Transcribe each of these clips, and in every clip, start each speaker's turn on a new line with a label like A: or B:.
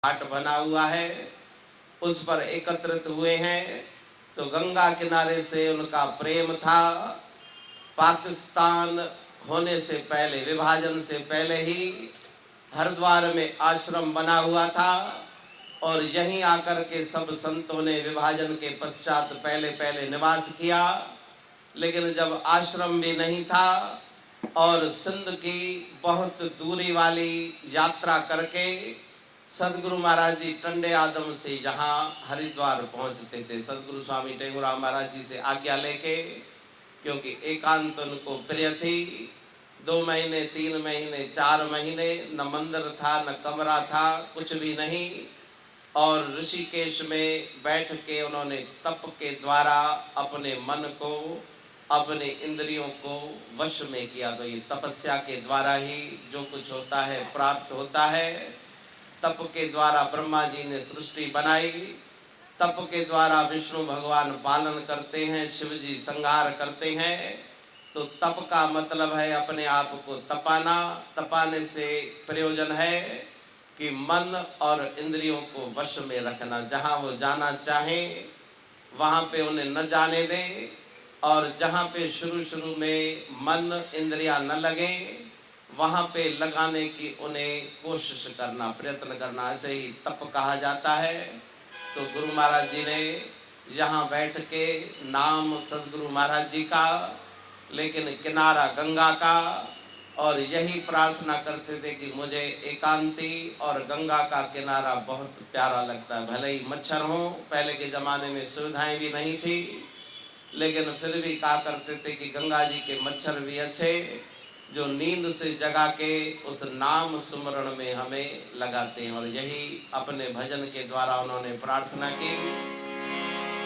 A: घाट बना हुआ है, उस पर एकत्रित हुए हैं। तो गंगा किनारे से उनका प्रेम था। पाकिस्तान होने से पहले, विभाजन से पहले ही हरिद्वार में आश्रम बना हुआ था और यहीं आकर के सब संतों ने विभाजन के पश्चात पहले पहले निवास किया। लेकिन जब आश्रम भी नहीं था और सिंध की बहुत दूरी वाली यात्रा करके सदगुरु महाराज जी टंडे आदम से यहाँ हरिद्वार पहुँचते थे, सदगुरु स्वामी टेंगुराम महाराज जी से आज्ञा लेके, क्योंकि एकांत उनको प्रिय थी। 2 महीने 3 महीने 4 महीने न मंदिर था न कमरा था, कुछ भी नहीं। और ऋषिकेश में बैठ के उन्होंने तप के द्वारा अपने मन को, अपने इंद्रियों को वश में किया। तो ये तपस्या के द्वारा ही जो कुछ होता है प्राप्त होता है। तप के द्वारा ब्रह्मा जी ने सृष्टि बनाई, तप के द्वारा विष्णु भगवान पालन करते हैं, शिव जी संहार करते हैं। तो तप का मतलब है अपने आप को तपाना। तपाने से प्रयोजन है कि मन और इंद्रियों को वश में रखना। जहाँ वो जाना चाहें वहाँ पे उन्हें न जाने दें, और जहाँ पे शुरू शुरू में मन इंद्रियां न लगे वहाँ पे लगाने की उन्हें कोशिश करना, प्रयत्न करना, ऐसे ही तप कहा जाता है। तो गुरु महाराज जी ने यहाँ बैठ के नाम सदगुरु महाराज जी का, लेकिन किनारा गंगा का, और यही प्रार्थना करते थे कि मुझे एकांती और गंगा का किनारा बहुत प्यारा लगता है। भले ही मच्छर हो, पहले के ज़माने में सुविधाएं भी नहीं थी, लेकिन फिर भी कहा करते थे कि गंगा जी के मच्छर भी अच्छे, जो नींद से जगा के उस नाम सुमरण में हमें लगाते हैं। और यही अपने भजन के द्वारा उन्होंने प्रार्थना की।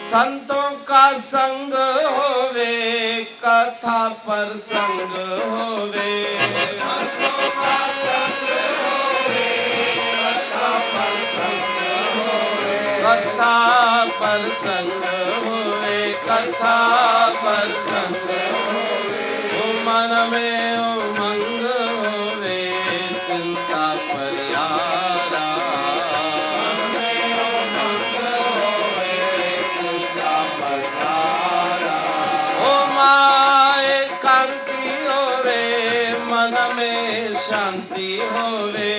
A: संतों का संग होवे, कथा पर संग होवे, संतों का संग होवे, कथा पर संग होवे, कथा पर संग होवे, कथा पर संग होवे, मन में उमंग होवे, चिंता परिहारा, मन में उमंग होवे, चिंता परिहारा, ओ माए कांति होवे, मन में शांति होवे,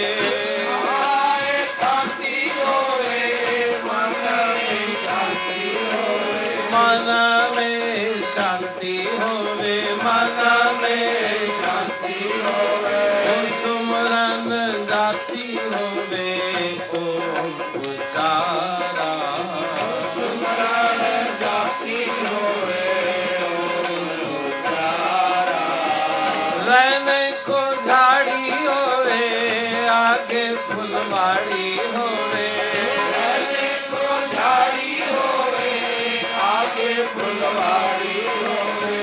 A: माए कांति होवे, मन में शांति होवे, मन में शांति होवे, मन में शांति होवे, सुमरन जाति होवे, ओम उचारा, सुमरन जाति होवे, ओम उचारा, रहने को झाड़ी होवे, आगे फुलवाड़ी होवे, रहने को झाड़ी होवे, आगे फुलवाड़ी होवे,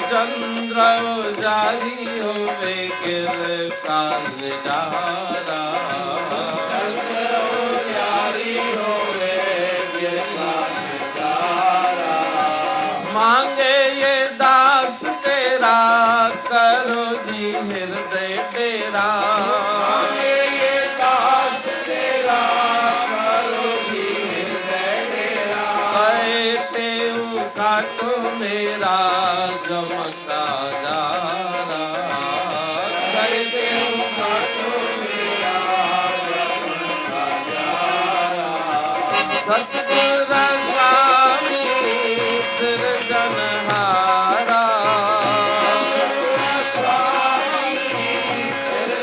A: चंद्र जारी होवे, गिर काल जारा, चंद्र जारी होवे, गिर काल जारा, मांगे ये दास तेरा, करो जी हृदय तेरा, मांगे ये दास तेरा, करो जी हृदय तेरा, कहते हूँ काटो मेरा जमका जारा, कहते हूँ काटो मेरा जमका जारा, सतगुरु स्वामी सृजनहारा, सतगुरु स्वामी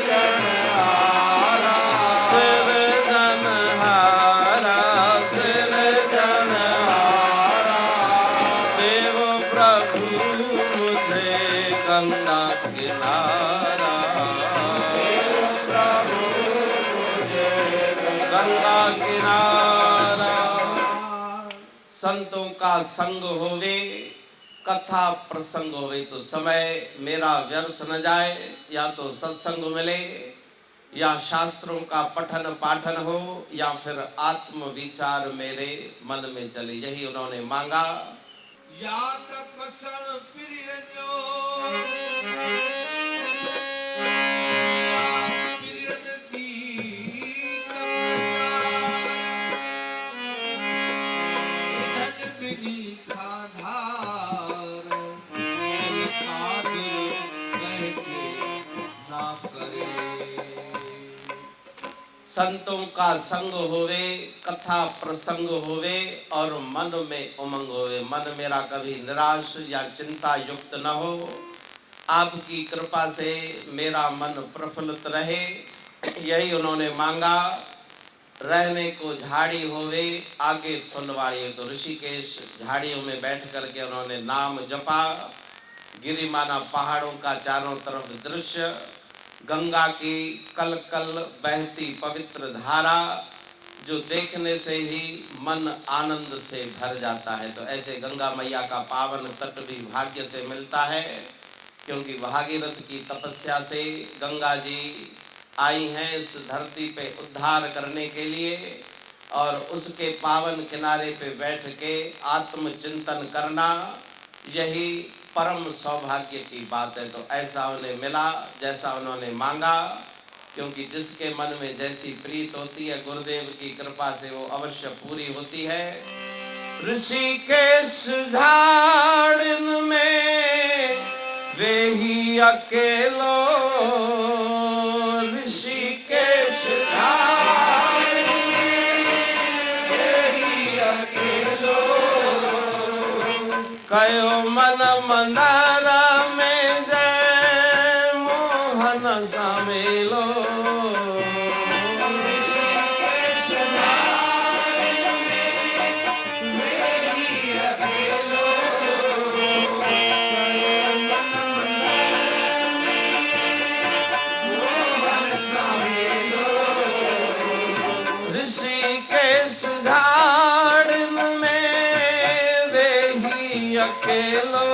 A: सृजनहारा, सृजनहारा, सृजनहारा, देव प्रभु मुझे गंगा किनारा, देव प्रभु मुझे गंगा किनारा। संतों का संग होवे, कथा प्रसंग होवे, तो समय मेरा व्यर्थ न जाए, या तो सत्संग मिले, या शास्त्रों का पठन पाठन हो, या फिर आत्म विचार मेरे मन में चले, यही उन्होंने मांगा। या तपस्या प्रिय जो प्रिय की संतों का संग होवे, कथा प्रसंग होवे और मन में उमंग होवे। मन मेरा कभी निराश या चिंता युक्त न हो। आपकी कृपा से मेरा मन प्रफुल्लित रहे, यही उन्होंने मांगा। रहने को झाड़ी होवे, आगे फुलवाड़ी। तो ऋषिकेश झाड़ियों में बैठ करके उन्होंने नाम जपा। गिरिमाना पहाड़ों का चारों तरफ दृश्य, गंगा की कल कल बहती पवित्र धारा, जो देखने से ही मन आनंद से भर जाता है। तो ऐसे गंगा मैया का पावन तट भी भाग्य से मिलता है, क्योंकि भागीरथ की तपस्या से गंगा जी आई हैं इस धरती पे उद्धार करने के लिए, और उसके पावन किनारे पे बैठ के आत्मचिंतन करना, यही परम सौभाग्य की बात है। तो ऐसा उन्हें मिला जैसा उन्होंने मांगा, क्योंकि जिसके मन में जैसी प्रीत होती है, गुरुदेव की कृपा से वो अवश्य पूरी होती है। ऋषिकेश झाड़िन में वे ही अकेलो, ऋषिकेश झाड़िन में वे ही अकेलो, कयो मन मंदारा में जय मोहन सामेलो। ऋषिकेश झाड़िन में वे ही अकेलो,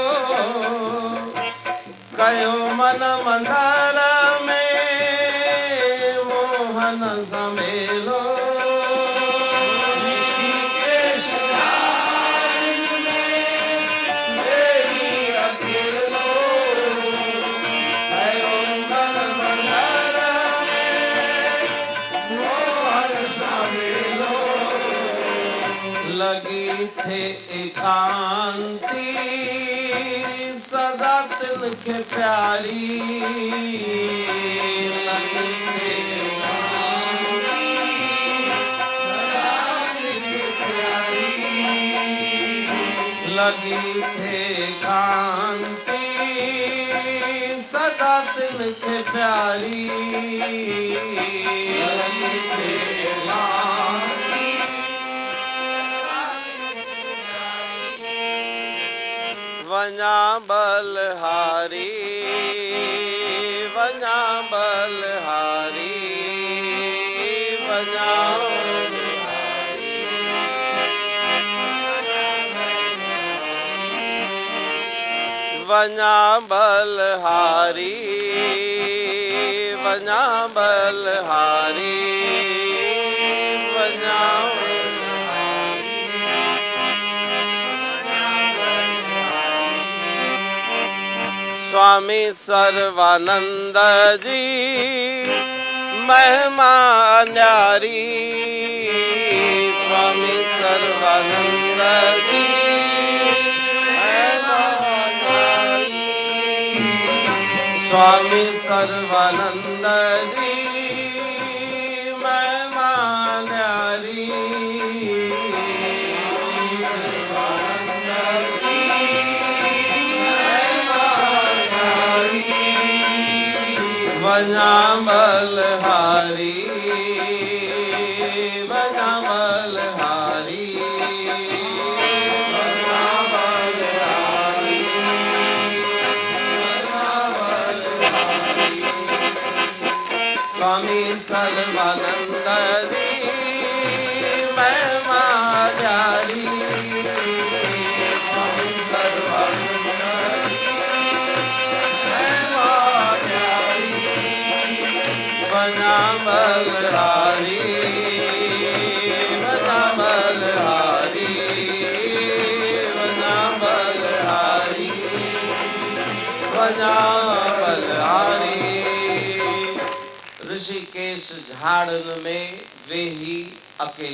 A: कयो मन मंदारा में मोहन समेलो। ऋषिकेश झाड़िन में वे ही अकेलो, कयो मन मंदारा में मोहन समेलो। लगी थे एकांती सदा तिनके प्यारी, लगी थे एकांती सदा तिनके प्यारी, लगी थे एकांती सदा तिनके प्यारी, लगी थे वना बलहारी, वना बलहारी, वना बलहारी, वना बलहारी, वना बलहारी, वना स्वामी सर्वानंद जी महिमा न्यारी, स्वामी सर्वानंद जी महिमा न्यारी, स्वामी सर्वानंद जी महिमा न्यारी, वना बलहारी, वना बलहारी, वना बलहारी, वना बलहारी। स्वामी सर्वानंद जी महिमा न्यारी, स्वामी सर्वानंद वना बलहारी, वना बलहारी, वना बलहारी, वना बलहारी। ऋषिकेश झाड़न में वे ही अकेले।